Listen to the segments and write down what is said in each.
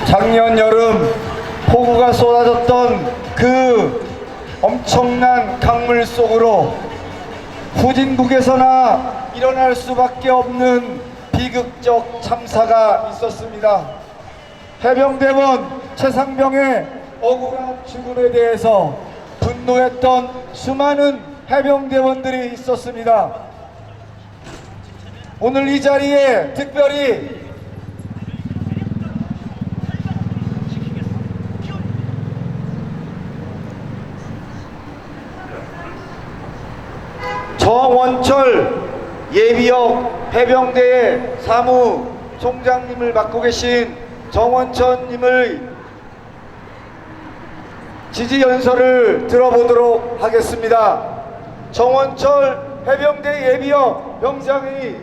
작년 여름 폭우가 쏟아졌던 그 엄청난 강물 속으로 후진국에서나 일어날 수밖에 없는 비극적 참사가 있었습니다. 해병대원 최상병의 억울한 죽음에 대해서 분노했던 수많은 해병대원들이 있었습니다. 오늘 이 자리에 특별히 정원철 예비역 해병대의 사무총장님을 맡고 계신 정원철님의 지지연설을 들어보도록 하겠습니다. 정원철 해병대 예비역 병장의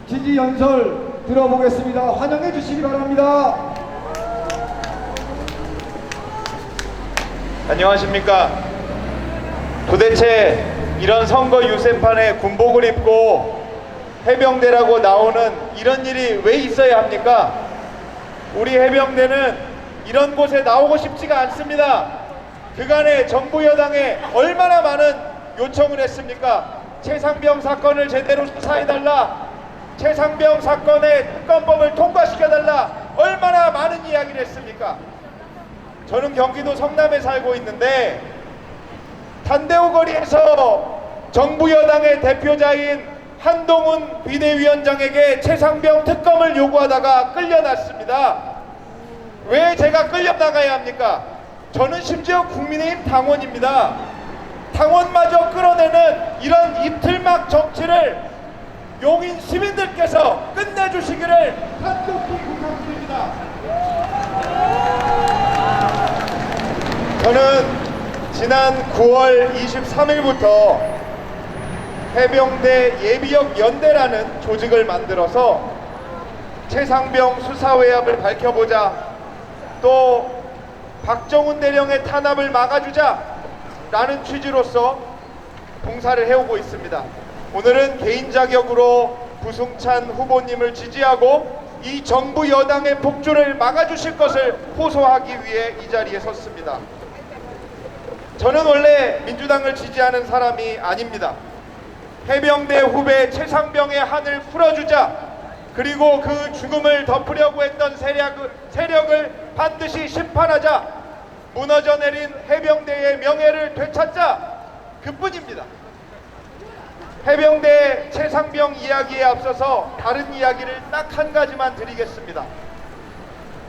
지지연설 들어보겠습니다. 환영해 주시기 바랍니다. 안녕하십니까. 도대체 이런 선거 유세판에 군복을 입고 해병대라고 나오는 이런 일이 왜 있어야 합니까? 우리 해병대는 이런 곳에 나오고 싶지가 않습니다. 그간의 정부 여당에 얼마나 많은 요청을 했습니까? 최상병 사건을 제대로 수사해달라, 최상병 사건의 특검법을 통과시켜달라, 얼마나 많은 이야기를 했습니까? 저는 경기도 성남에 살고 있는데 단대우 거리에서 정부 여당의 대표자인 한동훈 비대위원장에게 최상병 특검을 요구하다가 끌려났습니다. 왜 제가 끌려나가야 합니까? 저는 심지어 국민의힘 당원입니다. 당원마저 끌어내는 이런 입틀막 정치를 용인 시민들께서 끝내주시기를 간곡히 부탁드립니다. 저는 지난 9월 23일부터 해병대 예비역 연대라는 조직을 만들어서 최상병 수사 외압을 밝혀보자, 또 박정훈 대령의 탄압을 막아주자 라는 취지로서 봉사를 해오고 있습니다. 오늘은 개인 자격으로 부승찬 후보님을 지지하고 이 정부 여당의 폭주를 막아주실 것을 호소하기 위해 이 자리에 섰습니다. 저는 원래 민주당을 지지하는 사람이 아닙니다. 해병대 후배 최상병의 한을 풀어주자, 그리고 그 죽음을 덮으려고 했던 세력을 반드시 심판하자, 무너져 내린 해병대의 명예를 되찾자, 그뿐입니다. 해병대 최상병 이야기에 앞서서 다른 이야기를 딱 한 가지만 드리겠습니다.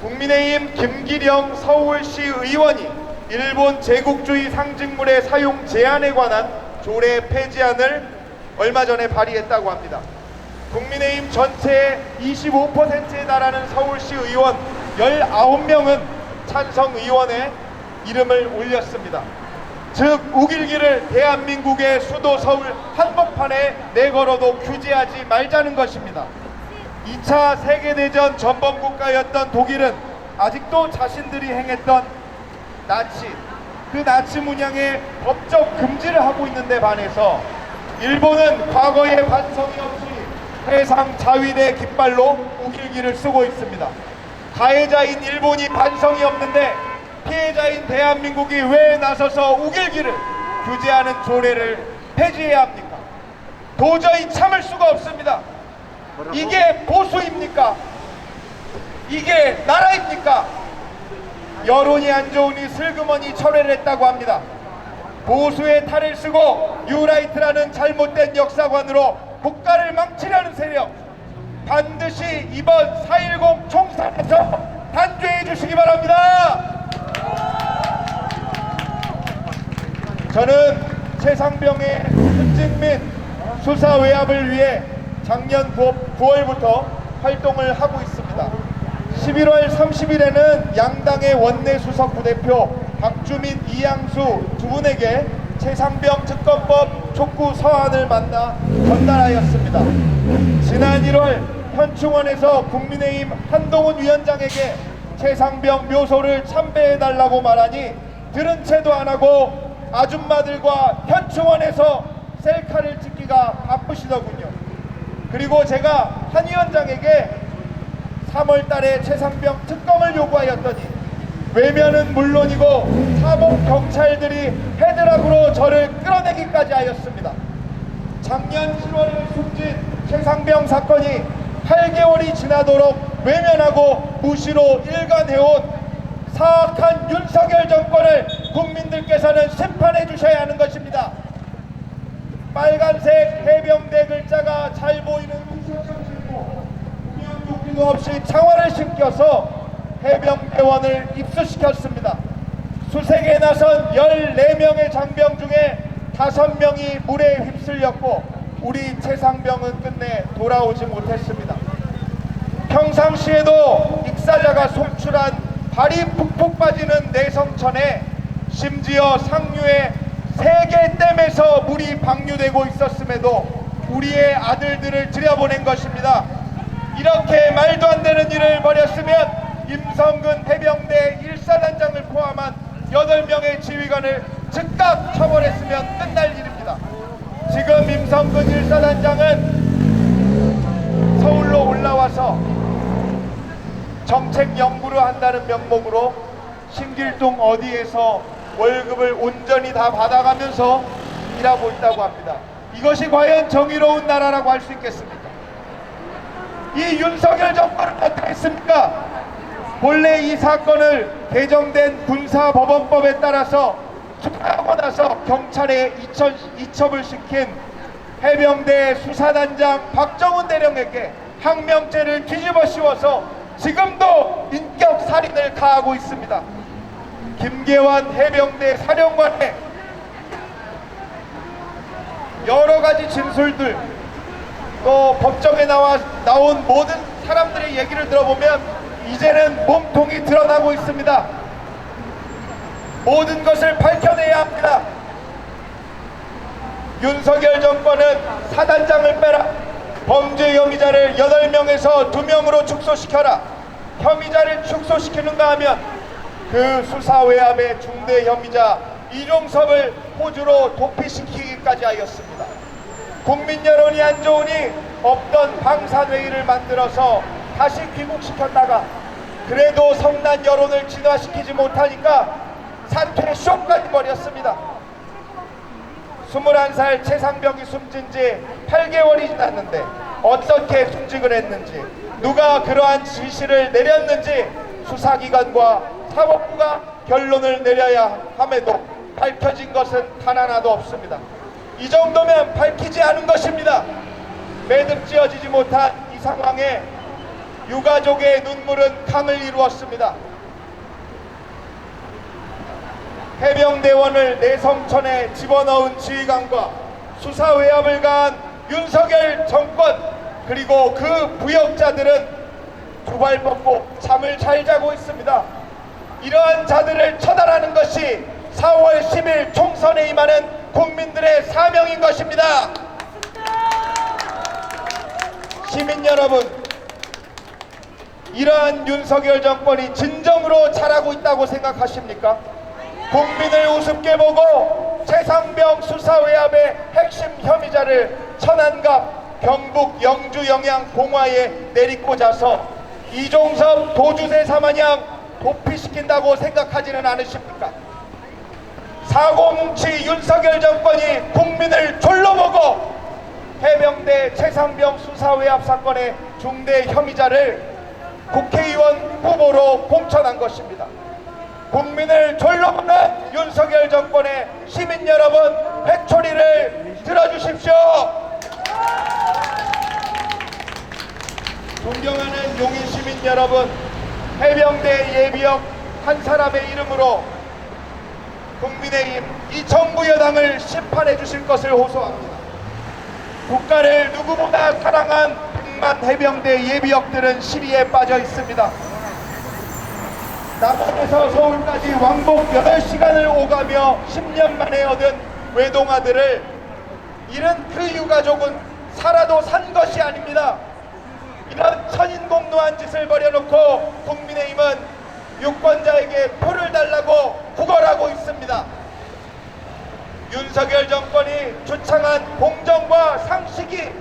국민의힘 김기령 서울시 의원이 일본 제국주의 상징물의 사용 제한에 관한 조례 폐지안을 얼마 전에 발의했다고 합니다. 국민의힘 전체의 25%에 달하는 서울시 의원 19명은 찬성 의원에 이름을 올렸습니다. 즉 우길기를 대한민국의 수도 서울 한복판에 내걸어도 규제하지 말자는 것입니다. 2차 세계대전 전범국가였던 독일은 아직도 자신들이 행했던 그 나치 문양의 법적 금지를 하고 있는데 반해서 일본은 과거의 반성이 없이 해상 자위대 깃발로 우길기를 쓰고 있습니다. 가해자인 일본이 반성이 없는데 피해자인 대한민국이 왜 나서서 우길기를 규제하는 조례를 폐지해야 합니까? 도저히 참을 수가 없습니다. 이게 보수입니까? 이게 나라입니까? 여론이 안 좋으니 슬그머니 철회를 했다고 합니다. 보수의 탈을 쓰고 뉴라이트라는 잘못된 역사관으로 국가를 망치려는 세력, 반드시 이번 4.10 총선에서 단죄해 주시기 바랍니다. 저는 최상병의 특직 및 수사 외압을 위해 작년 9월부터 활동을 하고 있습니다. 11월 30일에는 양당의 원내 수석 부대표 박주민, 이양수 두 분에게 최상병 특검법 촉구 서한을 만나 전달하였습니다. 지난 1월 현충원에서 국민의힘 한동훈 위원장에게 최상병 묘소를 참배해달라고 말하니 들은 채도 안하고 아줌마들과 현충원에서 셀카를 찍기가 바쁘시더군요. 그리고 제가 한 위원장에게 3월 달에 최상병 특검을 요구하였더니 외면은 물론이고 사법 경찰들이 헤드락으로 저를 끌어내기까지 하였습니다. 작년 7월에 숨진 최상병 사건이 8개월이 지나도록 외면하고 무시로 일관해온 사악한 윤석열 정권을 국민들께서는 심판해 주셔야 하는 것입니다. 빨간색 해병대 글자가 잘 보이는 티셔츠를 신고 구명조끼도 없이 창화를 신겨서 해병대원을 입수시켰습니다. 수색에 나선 14명의 장병 중에 5명이 물에 휩쓸렸고 우리 최상병은 끝내 돌아오지 못했습니다. 평상시에도 익사자가 속출한 발이 푹푹 빠지는 내성천에 심지어 상류에 3개 댐에서 물이 방류되고 있었음에도 우리의 아들들을 들여보낸 것입니다. 이렇게 말도 안 되는 일을 벌였으면 임성근 해병대 1사단장을 포함한 8명의 지휘관을 즉각 처벌했으면 끝날 일입니다. 지금 임성근 1사단장은 서울로 올라와서 정책 연구를 한다는 명목으로 신길동 어디에서 월급을 온전히 다 받아가면서 일하고 있다고 합니다. 이것이 과연 정의로운 나라라고 할 수 있겠습니까? 이 윤석열 정권은 어떻게 했습니까? 본래 이 사건을 개정된 군사법원법에 따라서 수사하고 나서 경찰에 이첩을 시킨 해병대 수사단장 박정훈 대령에게 항명죄를 뒤집어 씌워서 지금도 인격 살인을 가하고 있습니다. 김계환 해병대 사령관의 여러 가지 진술들, 또 법정에 나온 모든 사람들의 얘기를 들어보면 이제는 몸통이 드러나고 있습니다. 모든 것을 밝혀내야 합니다. 윤석열 정권은 사단장을 빼라, 범죄 혐의자를 8명에서 2명으로 축소시켜라. 혐의자를 축소시키는가 하면 그 수사 외압의 중대 혐의자 이종섭을 호주로 도피시키기까지 하였습니다. 국민 여론이 안 좋으니 없던 방산회의를 만들어서 다시 귀국시켰다가 그래도 성난 여론을 진화시키지 못하니까 사퇴 쇼까지 벌였습니다. 21살 최상병이 숨진 지 8개월이 지났는데 어떻게 숨직을 했는지, 누가 그러한 지시를 내렸는지 수사기관과 사법부가 결론을 내려야 함에도 밝혀진 것은 단 하나도 없습니다. 이 정도면 밝히지 않은 것입니다. 매듭지어지지 못한 이 상황에 유가족의 눈물은 강을 이루었습니다. 해병대원을 내성천에 집어넣은 지휘관과 수사 외압을 가한 윤석열 정권, 그리고 그 부역자들은 두 발 뻗고 잠을 잘 자고 있습니다. 이러한 자들을 처단하는 것이 4월 10일 총선에 임하는 국민들의 사명인 것입니다. 시민 여러분, 이러한 윤석열 정권이 진정으로 잘하고 있다고 생각하십니까? 국민을 우습게 보고 최상병 수사 외압의 핵심 혐의자를 천안갑, 경북, 영주, 영양, 봉화에 내리꽂아서 이종섭 도주대사 마냥 도피시킨다고 생각하지는 않으십니까? 사고뭉치 윤석열 정권이 국민을 졸로 보고 해병대 최상병 수사 외압 사건의 중대 혐의자를 국회의원 후보로 공천한 것입니다. 국민을 졸로 보는 윤석열 정권의 시민 여러분, 회초리를 들어주십시오. 존경하는 용인 시민 여러분, 해병대 예비역 한 사람의 이름으로 국민의힘 이 정부 여당을 심판해 주실 것을 호소합니다. 국가를 누구보다 사랑한 100만 해병대 예비역들은 시리에 빠져 있습니다. 남한에서 서울까지 왕복 8시간을 오가며 10년 만에 얻은 외동아들을 잃은 그 유가족은 살아도 산 것이 아닙니다. 이런 천인공노한 짓을 벌여놓고 국민의힘은 유권자에게 표를 달라고 구걸하고 있습니다. 윤석열 정권이 주창한 공정과 상식이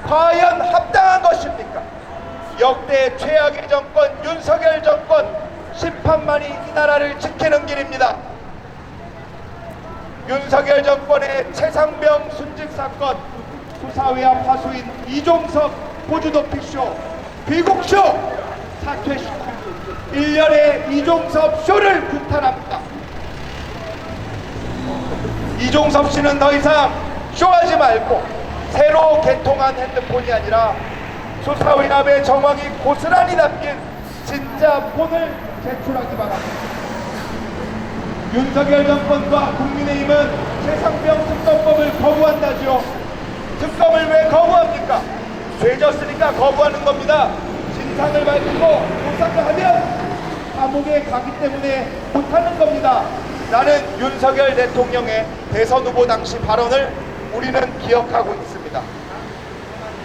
과연 합당한 것입니까? 역대 최악의 정권 윤석열 정권 심판만이 이 나라를 지키는 길입니다. 윤석열 정권의 최상병 순직 사건, 수사위와 파수인 이종섭 보주도피쇼, 귀국쇼, 사퇴쇼, 1년의 이종섭 쇼를 규탄합니다. 이종섭 씨는 더 이상 쇼하지 말고 새로 개통한 핸드폰이 아니라 수사위압의 정황이 고스란히 담긴 진짜 폰을 제출하기 바랍니다. 윤석열 정권과 국민의힘은 최상병 특검법을 거부한다지요. 특검을 왜 거부합니까? 죄졌으니까 거부하는 겁니다. 진상을 밝히고 조사를 하면 감옥에 가기 때문에 못하는 겁니다. 나는 윤석열 대통령의 대선 후보 당시 발언을 우리는 기억하고 있습니다.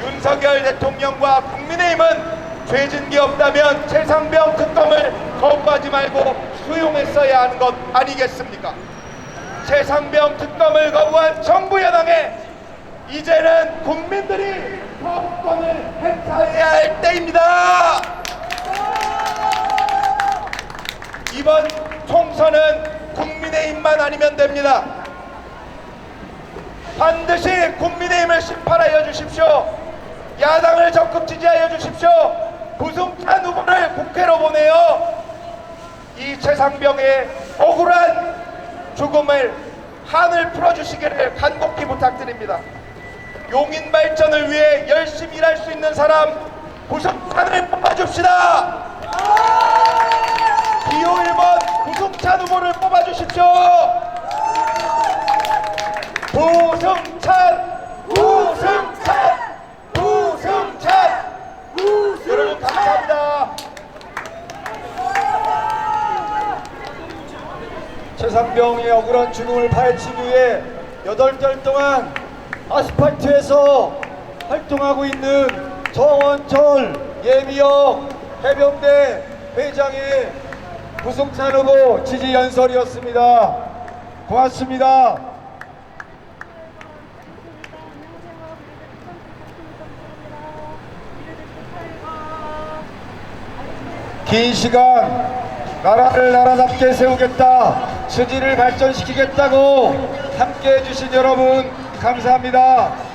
윤석열 대통령과 국민의힘은 죄진 게 없다면 최상병 특검을 거부하지 말고 수용했어야 하는 것 아니겠습니까? 최상병 특검을 거부한 정부 여당에 이제는 국민들이 법권을 행사해야 할 때입니다. 이번 총선은 국민의힘만 아니면 됩니다. 반드시 국민의힘을 심판하여 주십시오. 야당을 적극 지지하여 주십시오. 부승찬 후보를 국회로 보내어 이 최상병의 억울한 죽음을 한을 풀어주시기를 간곡히 부탁드립니다. 용인 발전을 위해 열심히 일할 수 있는 사람 부승찬을 뽑아줍시다. 기호 1번 부승찬 후보를 뽑아주십시오. 부승찬, 부승찬, 부승찬. 여러분 감사합니다. 최상병의 억울한 죽음을 파헤치기 위해 8달 동안 아스팔트에서 활동하고 있는 정원철 예비역 해병대 회장의 부승찬 후보 지지 연설이었습니다. 고맙습니다. 긴 시간 나라를 나라답게 세우겠다, 수지를 발전시키겠다고 함께해 주신 여러분 감사합니다.